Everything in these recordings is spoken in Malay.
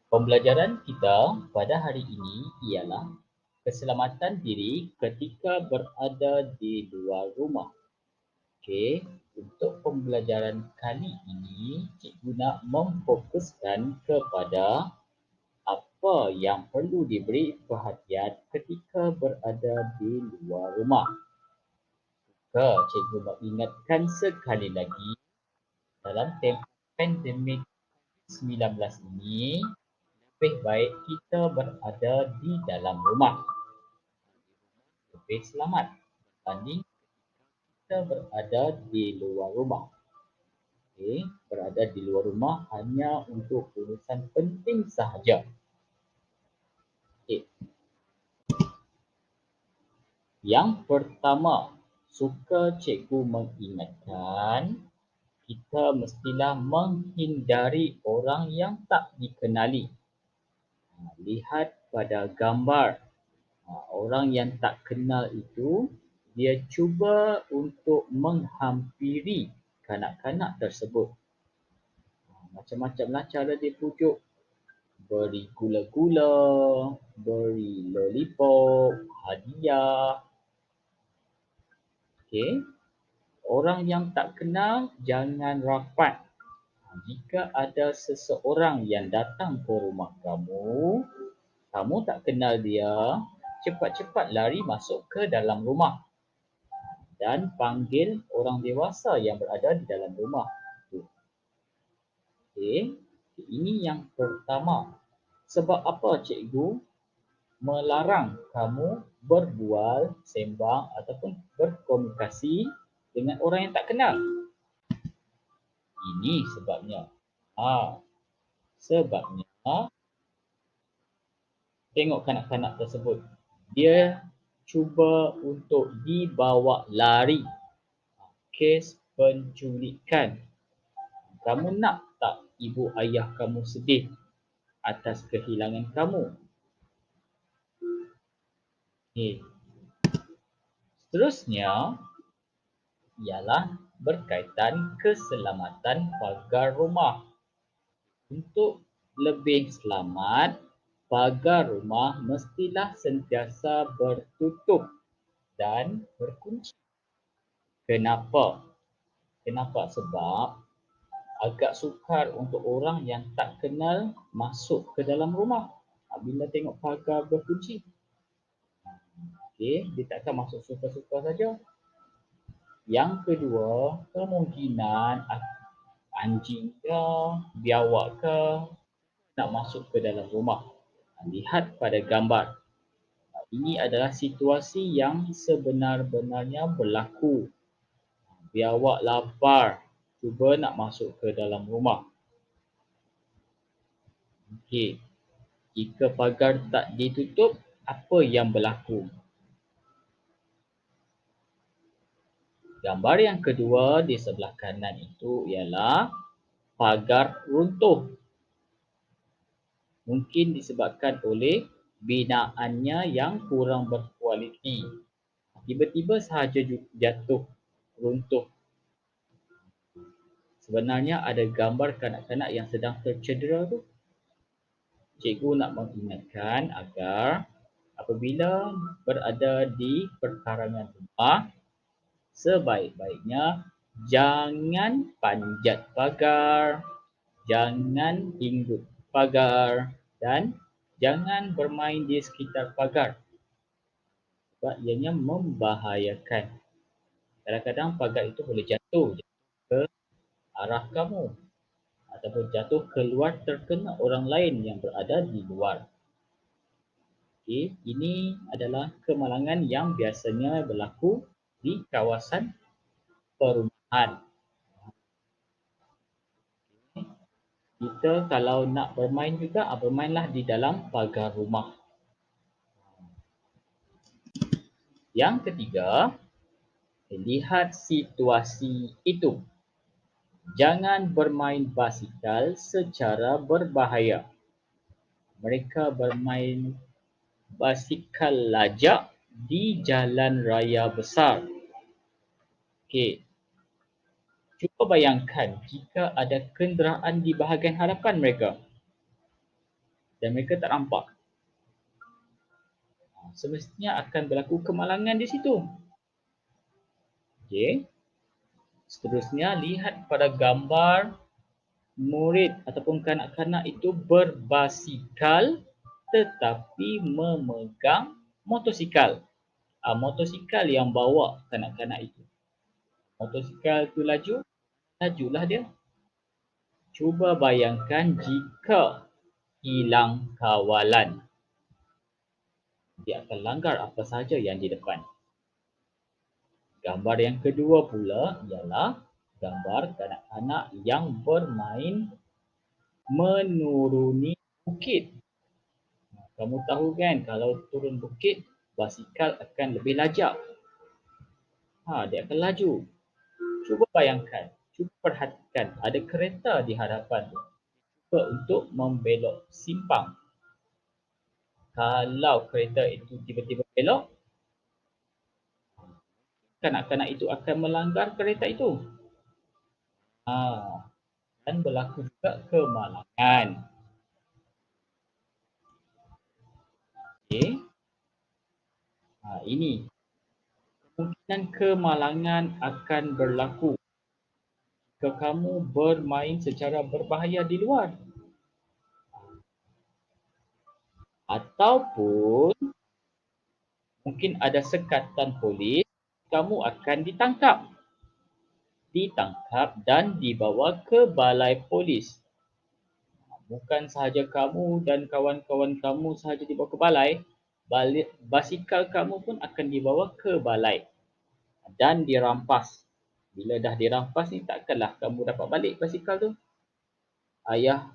Pembelajaran kita pada hari ini ialah keselamatan diri ketika berada di luar rumah. Okey, untuk pembelajaran kali ini, cikgu nak memfokuskan kepada apa yang perlu diberi perhatian ketika berada di luar rumah. Cikgu nak ingatkan sekali lagi, dalam tempoh pandemik COVID-19 ini, lebih baik kita berada di dalam rumah. Lebih selamat berbanding kita berada di luar rumah. Okay, berada di luar rumah hanya untuk urusan penting sahaja. Okay. Yang pertama, suka cikgu mengingatkan kita mestilah menghindari orang yang tak dikenali. Lihat pada gambar. Orang yang tak kenal itu, dia cuba untuk menghampiri kanak-kanak tersebut. Macam-macamlah cara dia pujuk. Beri gula-gula, beri lollipop, hadiah. Okey. Orang yang tak kenal, jangan rapat. Jika ada seseorang yang datang ke rumah kamu, kamu tak kenal dia, cepat-cepat lari masuk ke dalam rumah dan panggil orang dewasa yang berada di dalam rumah. Okey, ini yang pertama. Sebab apa cikgu melarang kamu berbual, sembang ataupun berkomunikasi dengan orang yang tak kenal? Ini sebabnya. Sebabnya tengok kanak-kanak tersebut. Dia cuba untuk dibawa lari. Kes penculikan. Kamu nak tak ibu ayah kamu sedih atas kehilangan kamu? Okay. Seterusnya ialah berkaitan keselamatan pagar rumah. Untuk lebih selamat, pagar rumah mestilah sentiasa bertutup dan berkunci. Kenapa? Sebab agak sukar untuk orang yang tak kenal masuk ke dalam rumah bila tengok pagar berkunci. Okey, dia takkan masuk suka-suka saja. Yang kedua, kemungkinan anjing ke, biawak ke nak masuk ke dalam rumah. Lihat pada gambar. Ini adalah situasi yang sebenar-benarnya berlaku. Biawak lapar, cuba nak masuk ke dalam rumah. Okey. Jika pagar tak ditutup, apa yang berlaku? Gambar yang kedua di sebelah kanan itu ialah pagar runtuh. Mungkin disebabkan oleh binaannya yang kurang berkualiti. Tiba-tiba sahaja jatuh, runtuh. Sebenarnya ada gambar kanak-kanak yang sedang tercedera tu. Cikgu nak mengingatkan agar apabila berada di perkarangan rumah, sebaik-baiknya jangan panjat pagar, jangan hinggut pagar dan jangan bermain di sekitar pagar. Sebab ianya membahayakan. Kadang-kadang pagar itu boleh jatuh ke arah kamu ataupun jatuh keluar terkena orang lain yang berada di luar. Okay, ini adalah kemalangan yang biasanya berlaku di kawasan perumahan. Kita kalau nak bermain juga, bermainlah di dalam pagar rumah. Yang ketiga, lihat situasi itu. Jangan bermain basikal secara berbahaya. Mereka bermain basikal lajak di jalan raya besar. Okey. Cuba bayangkan jika ada kenderaan di bahagian hadapan mereka. dan mereka tak nampak. Semestinya akan berlaku kemalangan di situ. Okey. Seterusnya, lihat pada gambar murid ataupun kanak-kanak itu berbasikal tetapi memegang motosikal. Motosikal yang bawa kanak-kanak itu. Motosikal itu laju, lajulah dia. Cuba bayangkan jika hilang kawalan. Dia akan langgar apa sahaja yang di depan. Gambar yang kedua pula ialah gambar kanak-kanak yang bermain menuruni bukit. Kamu tahu kan kalau turun bukit, basikal akan lebih lajak. Dia akan laju. Cuba bayangkan, cuba perhatikan ada kereta di hadapan tu. Cuba untuk membelok simpang. Kalau kereta itu tiba-tiba belok, kanak-kanak itu akan melanggar kereta itu. Dan berlaku juga kemalangan. Okey. Ini kemungkinan kemalangan akan berlaku jika kamu bermain secara berbahaya di luar. Ataupun mungkin ada sekatan polis, kamu akan ditangkap dan dibawa ke balai polis. Bukan sahaja kamu dan kawan-kawan kamu sahaja dibawa ke balai, basikal kamu pun akan dibawa ke balai dan dirampas. Bila dah dirampas ni, takkanlah kamu dapat balik basikal tu. Ayah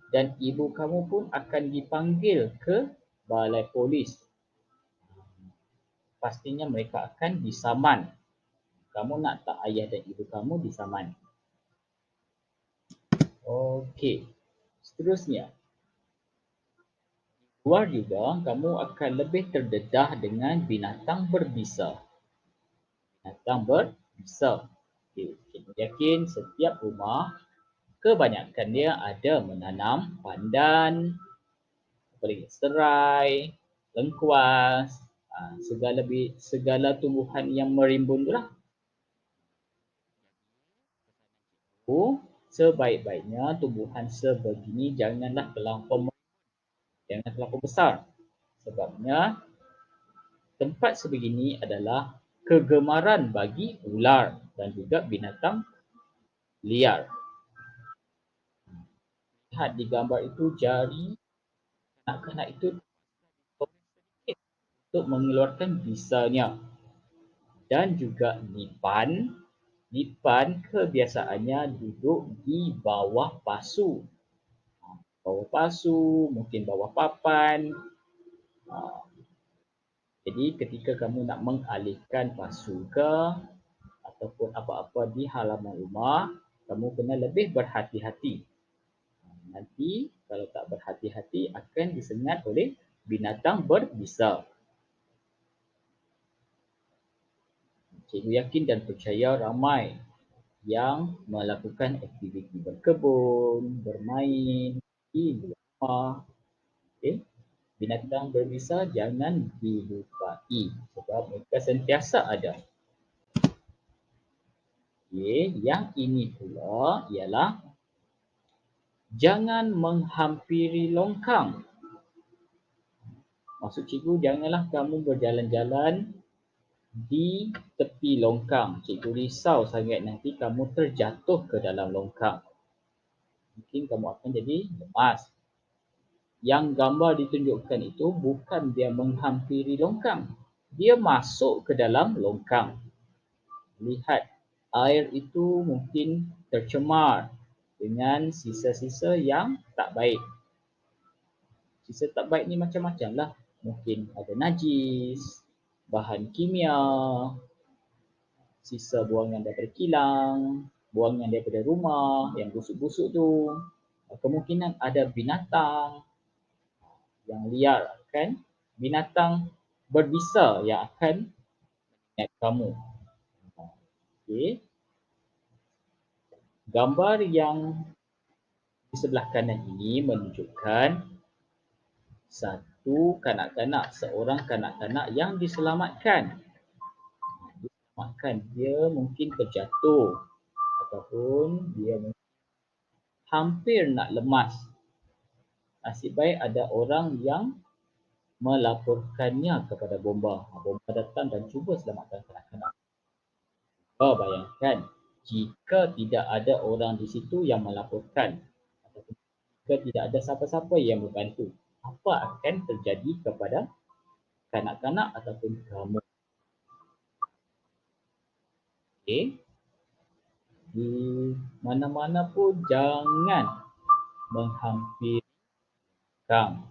dan ibu kamu pun akan dipanggil ke balai polis. Pastinya mereka akan disaman. Kamu nak tak ayah dan ibu kamu disaman? Okey. Seterusnya. Luar juga, kamu akan lebih terdedah dengan binatang berbisa. Binatang berbisa. Okay. Kita yakin setiap rumah, kebanyakan dia ada menanam pandan, serai, lengkuas, segala tumbuhan yang merimbun itulah. Sebaik-baiknya tumbuhan sebegini janganlah terlampau besar. Sebabnya tempat sebegini adalah kegemaran bagi ular dan juga binatang liar. Lihat di gambar itu jari kanak-kanak itu untuk mengeluarkan bisanya. Dan juga Nipan kebiasaannya duduk di bawah pasu. Bawah pasu, mungkin bawah papan. Jadi ketika kamu nak mengalihkan pasu ke ataupun apa-apa di halaman rumah, kamu kena lebih berhati-hati. Nanti kalau tak berhati-hati akan disengat oleh binatang berbisa. Cikgu yakin dan percaya ramai yang melakukan aktiviti berkebun, bermain di rumah. Okay. Binatang berbisa jangan dilupai sebab mereka sentiasa ada. Okay. Yang ini pula ialah jangan menghampiri longkang. Maksud cikgu, janganlah kamu berjalan-jalan di tepi longkang. Cikgu risau sangat nanti kamu terjatuh ke dalam longkang. Mungkin kamu akan jadi lemas. Yang gambar ditunjukkan itu bukan dia menghampiri longkang. Dia masuk ke dalam longkang. Lihat, air itu mungkin tercemar dengan sisa-sisa yang tak baik. Sisa tak baik ni macam-macam lah. Mungkin ada najis, bahan kimia, sisa buangan daripada kilang, buangan daripada rumah yang busuk-busuk tu. Kemungkinan ada binatang yang liar kan, binatang berbisa yang akan ingat kamu. Okey. Gambar yang di sebelah kanan ini menunjukkan satu kanak-kanak, seorang kanak-kanak yang diselamatkan. Diselamatkan, dia mungkin terjatuh ataupun dia hampir nak lemas. Nasib baik ada orang yang melaporkannya kepada bomba. Bomba datang dan cuba selamatkan kanak-kanak. Bayangkan jika tidak ada orang di situ yang melaporkan ataupun jika tidak ada siapa-siapa yang membantu, apa akan terjadi kepada kanak-kanak ataupun kamu? Okey. Di mana-mana pun jangan menghampiri kang.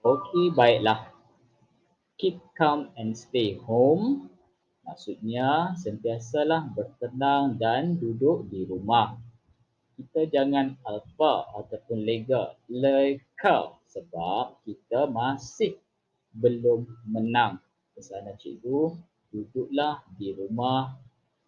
Okey, baiklah. Keep calm and stay home. Maksudnya sentiasalah bertenang dan duduk di rumah. Kita jangan alfa ataupun leka sebab kita masih belum menang. Pesanan cikgu, duduklah di rumah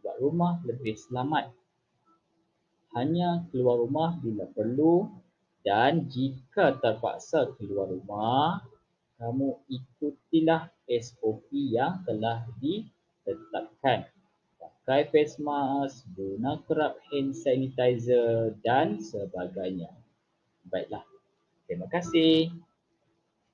sebab rumah lebih selamat. Hanya keluar rumah bila perlu dan jika terpaksa keluar rumah, kamu ikutilah SOP yang telah ditetapkan. Pakai face mask, guna kerap hand sanitizer dan sebagainya. Baiklah, terima kasih.